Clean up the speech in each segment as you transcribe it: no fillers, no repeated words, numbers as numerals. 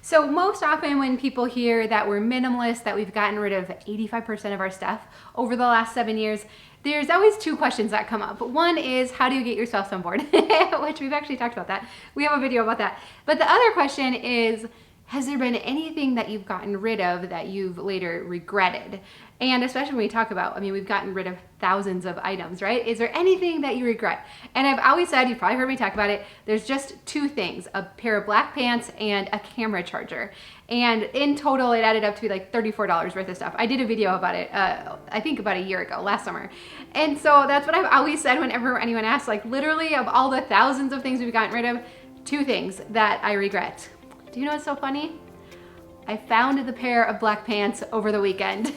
So most often when people hear that we're minimalist, that we've gotten rid of 85% of our stuff over the last 7 years, there's always two questions that come up. One is, how do you get yourself some board? Which we've actually talked about that. We have a video about that. But the other question is, has there been anything that you've gotten rid of that you've later regretted? And especially when we talk about, I mean, we've gotten rid of thousands of items, right? Is there anything that you regret? And I've always said, you've probably heard me talk about it, there's just two things, a pair of black pants and a camera charger. And in total, it added up to be like $34 worth of stuff. I did a video about it, I think about a year ago, last summer. And so that's what I've always said whenever anyone asks, like literally of all the thousands of things we've gotten rid of, two things that I regret. Do you know what's so funny? I found the pair of black pants over the weekend.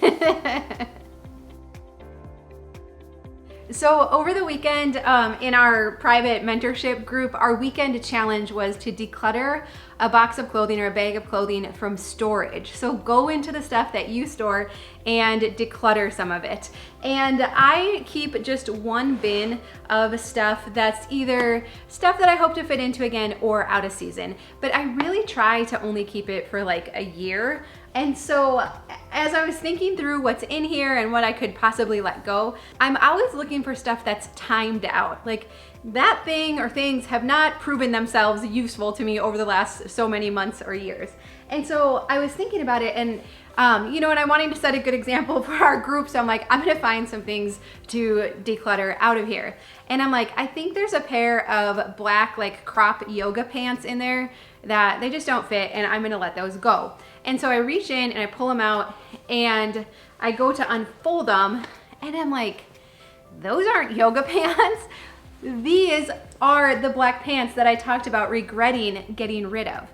So over the weekend, in our private mentorship group, our weekend challenge was to declutter a box of clothing or a bag of clothing from storage. So go into the stuff that you store and declutter some of it. And I keep just one bin of stuff that's either stuff that I hope to fit into again or out of season. But I really try to only keep it for like a year. And so as I was thinking through what's in here and what I could possibly let go, I'm always looking for stuff that's timed out. Like that thing or things have not proven themselves useful to me over the last so many months or years. And so I was thinking about it and you know, and I'm wanting to set a good example for our group. So I'm like, I'm gonna find some things to declutter out of here. And I'm like, I think there's a pair of black like crop yoga pants in there that they just don't fit and I'm gonna let those go. And so I reach in and I pull them out and I go to unfold them and I'm like, those aren't yoga pants. These are the black pants that I talked about regretting getting rid of.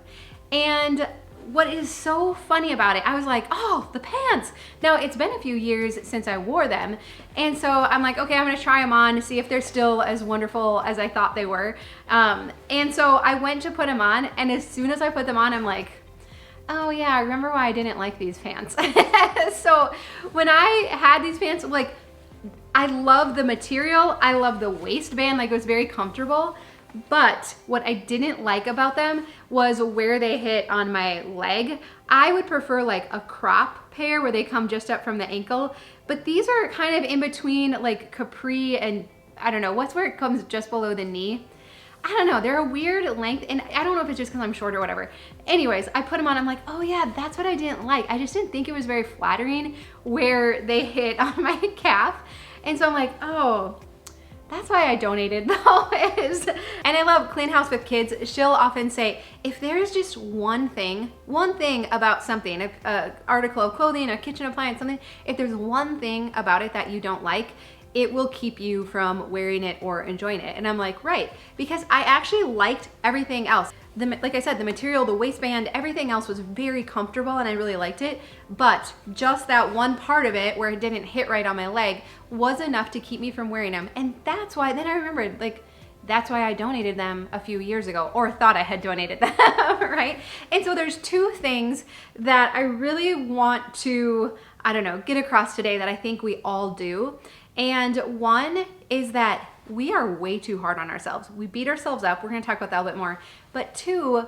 And what is so funny about it, I was like, oh, the pants. Now it's been a few years since I wore them. And so I'm like, okay, I'm gonna try them on to see if they're still as wonderful as I thought they were. And so I went to put them on and as soon as I put them on, I'm like, oh yeah, I remember why I didn't like these pants. So when I had these pants, like, I love the material, I love the waistband, like it was very comfortable. But what I didn't like about them was where they hit on my leg. I would prefer like a crop pair where they come just up from the ankle, but these are kind of in between like capri and I don't know, what's where it comes just below the knee? I don't know, they're a weird length and I don't know if it's just because I'm short or whatever. Anyways, I put them on, I'm like, oh yeah, that's what I didn't like. I just didn't think it was very flattering where they hit on my calf. And so I'm like, oh, that's why I donated those. And I love Clean House with Kids. She'll often say, if there's just one thing about something, an article of clothing, a kitchen appliance, something, if there's one thing about it that you don't like, it will keep you from wearing it or enjoying it. And I'm like, right, because I actually liked everything else. Like I said, the material, the waistband, everything else was very comfortable and I really liked it. But just that one part of it where it didn't hit right on my leg was enough to keep me from wearing them. And that's why, then I remembered, like, that's why I donated them a few years ago, or thought I had donated them, right? And so there's two things that I really want to, I don't know, get across today that I think we all do. And one is that we are way too hard on ourselves. We beat ourselves up. We're gonna talk about that a little bit more. But two,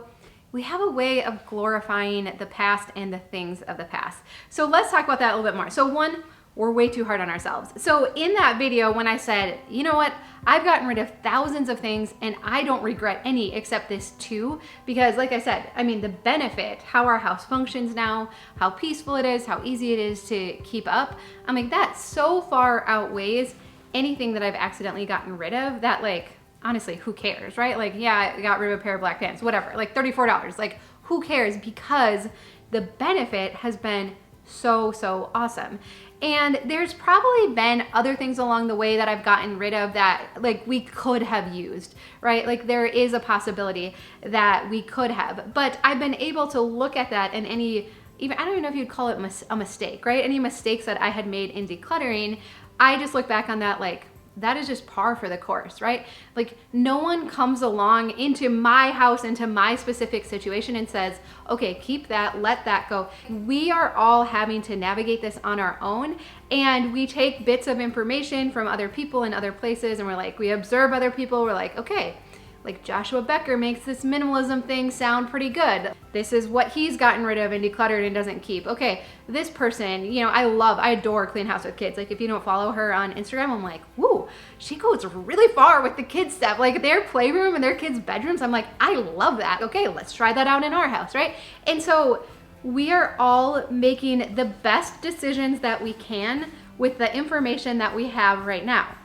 we have a way of glorifying the past and the things of the past. So let's talk about that a little bit more. So one, we're way too hard on ourselves. So in that video, when I said, you know what, I've gotten rid of thousands of things and I don't regret any except this two, because like I said, I mean, the benefit, how our house functions now, how peaceful it is, how easy it is to keep up, I mean, that so far outweighs anything that I've accidentally gotten rid of that, like, honestly, who cares, right? Like, yeah, I got rid of a pair of black pants, whatever, like $34, like who cares? Because the benefit has been so awesome. And there's probably been other things along the way that I've gotten rid of that like we could have used, right? Like there is a possibility that we could have, but I've been able to look at that and even, I don't even know if you'd call it a mistake, right? Any mistakes that I had made in decluttering, I just look back on that like, that is just par for the course, right? Like no one comes along into my house, into my specific situation and says, okay, keep that, let that go. We are all having to navigate this on our own, and we take bits of information from other people and other places, and we're like, we observe other people, we're like, okay, like Joshua Becker makes this minimalism thing sound pretty good. This is what he's gotten rid of and decluttered and doesn't keep. Okay, this person, you know, I adore Clean House with Kids. Like if you don't follow her on Instagram, I'm like, woo, she goes really far with the kids stuff. Like their playroom and their kids' bedrooms, I'm like, I love that. Okay, let's try that out in our house, right? And so we are all making the best decisions that we can with the information that we have right now.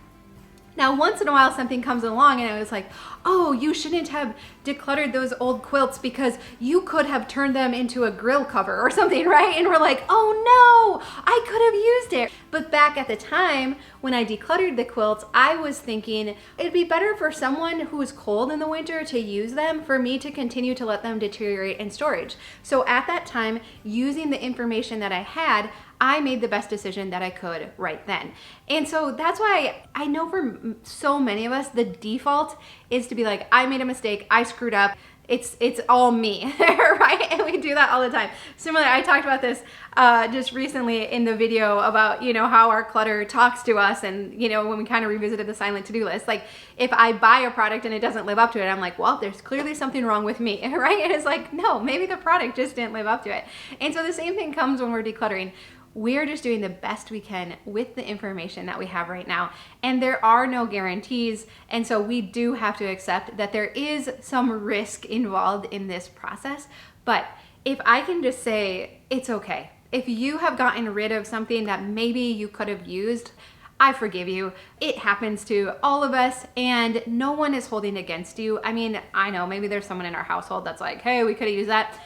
Now, once in a while something comes along and I was like, oh, you shouldn't have decluttered those old quilts because you could have turned them into a grill cover or something, right? And we're like, oh no, I could have used it. But back at the time when I decluttered the quilts, I was thinking it'd be better for someone who is cold in the winter to use them for me to continue to let them deteriorate in storage. So at that time, using the information that I had, I made the best decision that I could right then. And so that's why I know for so many of us, the default is to be like, I made a mistake, I screwed up, it's all me, right? And we do that all the time. Similarly, I talked about this just recently in the video about, you know, how our clutter talks to us, and, you know, when we kind of revisited the silent to-do list, like if I buy a product and it doesn't live up to it, I'm like, well, there's clearly something wrong with me, right? And it's like, no, maybe the product just didn't live up to it. And so the same thing comes when we're decluttering. We're just doing the best we can with the information that we have right now. And there are no guarantees. And so we do have to accept that there is some risk involved in this process. But if I can just say, it's okay. If you have gotten rid of something that maybe you could have used, I forgive you. It happens to all of us and no one is holding against you. I mean, I know maybe there's someone in our household that's like, hey, we could have used that.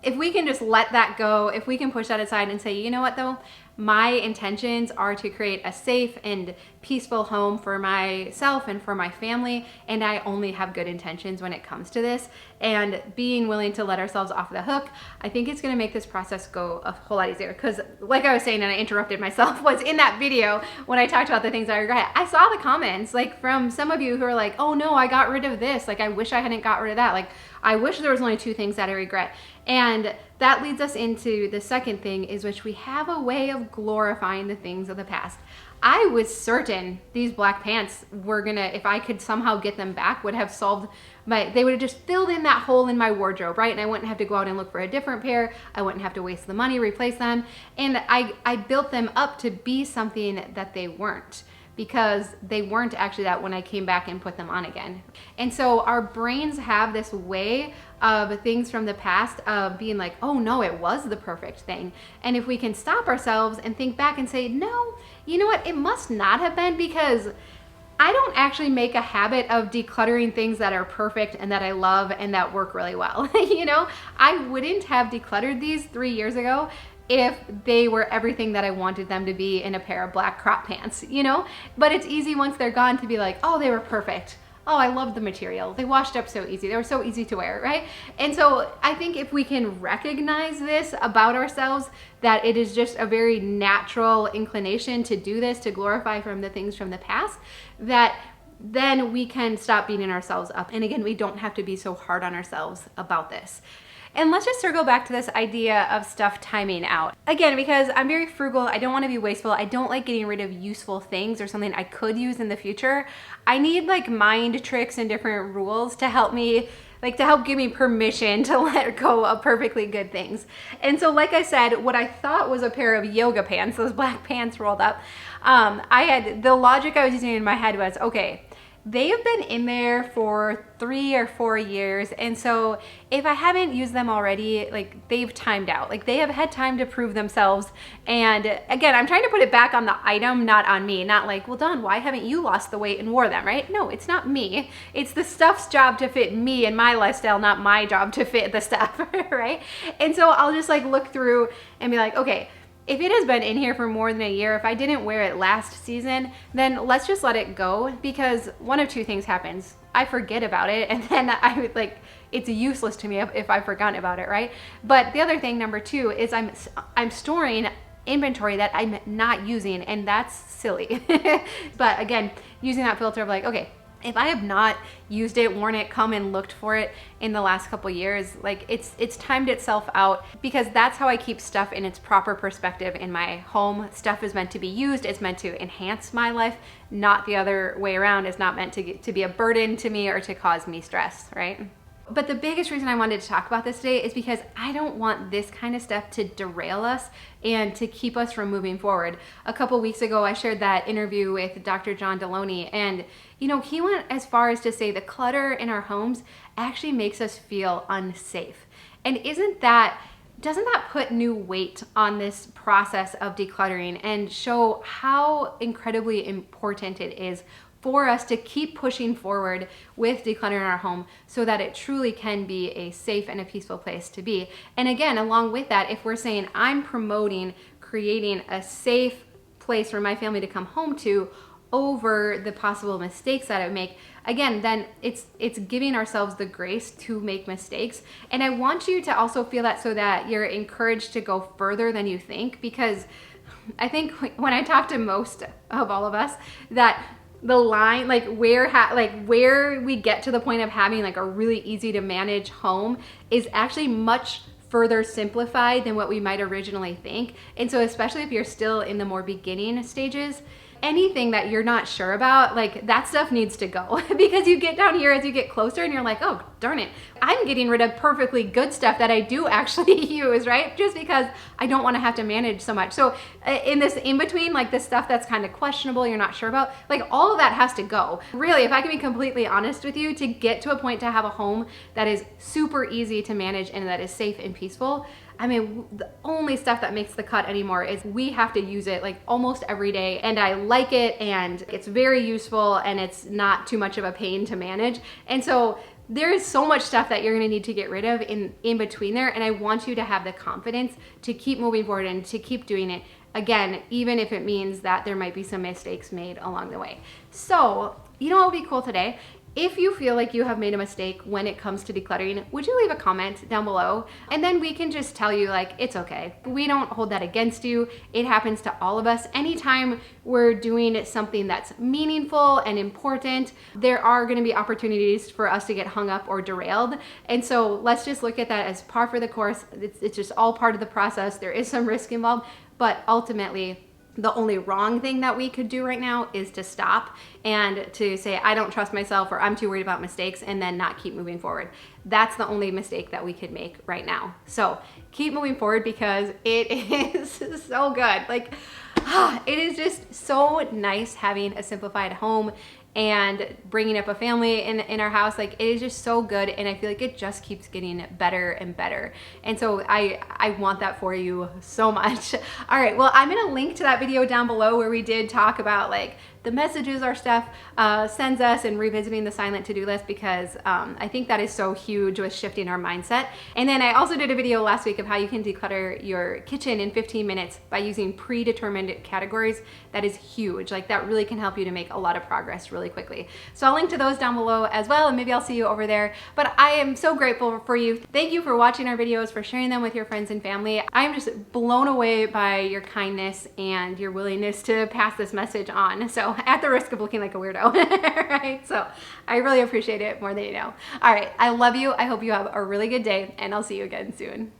If we can just let that go, if we can push that aside and say, you know what though, my intentions are to create a safe and peaceful home for myself and for my family, and I only have good intentions when it comes to this, and being willing to let ourselves off the hook, I think it's gonna make this process go a whole lot easier. Because like I was saying, and I interrupted myself, was in that video when I talked about the things I regret, I saw the comments like from some of you who are like, oh no, I got rid of this, like I wish I hadn't got rid of that, like I wish there was only 2 things that I regret. And that leads us into the second thing, is which we have a way of glorifying the things of the past. I was certain these black pants were gonna, if I could somehow get them back, would have solved they would have just filled in that hole in my wardrobe, right? And I wouldn't have to go out and look for a different pair. I wouldn't have to waste the money, replace them. And I built them up to be something that they weren't, because they weren't actually that when I came back and put them on again. And so our brains have this way of things from the past of being like, oh no, it was the perfect thing. And if we can stop ourselves and think back and say, no, you know what, it must not have been, because I don't actually make a habit of decluttering things that are perfect and that I love and that work really well. You know, I wouldn't have decluttered these 3 years ago if they were everything that I wanted them to be in a pair of black crop pants, you know? But it's easy once they're gone to be like, oh, they were perfect. Oh, I love the material. They washed up so easy. They were so easy to wear, right? And so I think if we can recognize this about ourselves, that it is just a very natural inclination to do this, to glorify from the things from the past, that then we can stop beating ourselves up. And again, we don't have to be so hard on ourselves about this. And let's just circle back to this idea of stuff timing out. Again, because I'm very frugal, I don't want to be wasteful, I don't like getting rid of useful things or something I could use in the future. I need like mind tricks and different rules to help me, like to help give me permission to let go of perfectly good things. And so like I said, what I thought was a pair of yoga pants, those black pants rolled up, the logic I was using in my head was, okay, they have been in there for 3 or 4 years. And so if I haven't used them already, like they've timed out, like they have had time to prove themselves. And again, I'm trying to put it back on the item, not on me, not like, well, Dawn, why haven't you lost the weight and wore them, right? No, it's not me. It's the stuff's job to fit me and my lifestyle, not my job to fit the stuff, right? And so I'll just like look through and be like, okay, if it has been in here for more than a year, if I didn't wear it last season, then let's just let it go, because one of 2 things happens. I forget about it, and then I would like, it's useless to me if I've forgotten about it, right? But the other thing, number 2, is I'm storing inventory that I'm not using, and that's silly. But again, using that filter of like, okay, if I have not used it, worn it, come and looked for it in the last couple years, like it's timed itself out, because that's how I keep stuff in its proper perspective in my home. Stuff is meant to be used, it's meant to enhance my life, not the other way around. It's not meant to be a burden to me or to cause me stress, right? But the biggest reason I wanted to talk about this today is because I don't want this kind of stuff to derail us and to keep us from moving forward. A couple weeks ago, I shared that interview with Dr. John Deloney, and he went as far as to say the clutter in our homes actually makes us feel unsafe. And doesn't that put new weight on this process of decluttering and show how incredibly important it is for us to keep pushing forward with decluttering our home so that it truly can be a safe and a peaceful place to be. And again, along with that, if we're saying I'm promoting creating a safe place for my family to come home to over the possible mistakes that I make, again, then it's giving ourselves the grace to make mistakes. And I want you to also feel that so that you're encouraged to go further than you think, because I think when I talk to most of all of us, that the line, like where we get to the point of having like a really easy to manage home is actually much further simplified than what we might originally think. And so especially if you're still in the more beginning stages, anything that you're not sure about, like that stuff needs to go because you get down here as you get closer and you're like, oh, darn it. I'm getting rid of perfectly good stuff that I do actually use, right? Just because I don't want to have to manage so much. So in this in between, like the stuff that's kind of questionable, you're not sure about, like all of that has to go. Really, if I can be completely honest with you, to get to a point to have a home that is super easy to manage and that is safe and peaceful, I mean, the only stuff that makes the cut anymore is we have to use it like almost every day, and I like it and it's very useful and it's not too much of a pain to manage. And so there is so much stuff that you're gonna need to get rid of in between there, and I want you to have the confidence to keep moving forward and to keep doing it. Again, even if it means that there might be some mistakes made along the way. So, what would be cool today? If you feel like you have made a mistake when it comes to decluttering, would you leave a comment down below? And then we can just tell you like, it's okay. We don't hold that against you. It happens to all of us. Anytime we're doing something that's meaningful and important, there are gonna be opportunities for us to get hung up or derailed. And so let's just look at that as par for the course. It's just all part of the process. There is some risk involved, but ultimately, the only wrong thing that we could do right now is to stop and to say, I don't trust myself, or I'm too worried about mistakes, and then not keep moving forward. That's the only mistake that we could make right now. So keep moving forward because it is so good. Like, it is just so nice having a simplified home and bringing up a family in our house. Like, it is just so good, and I feel like it just keeps getting better and better. And so I want that for you so much. All right, well, I'm gonna link to that video down below where we did talk about like the messages our stuff sends us and revisiting the silent to-do list, because I think that is so huge with shifting our mindset. And then I also did a video last week of how you can declutter your kitchen in 15 minutes by using predetermined categories. That is huge. Like, that really can help you to make a lot of progress really quickly. So I'll link to those down below as well, and maybe I'll see you over there. But I am so grateful for you. Thank you for watching our videos, for sharing them with your friends and family. I am just blown away by your kindness and your willingness to pass this message on. So at the risk of looking like a weirdo, right? So I really appreciate it more than you know. All right, I love you. I hope you have a really good day, and I'll see you again soon.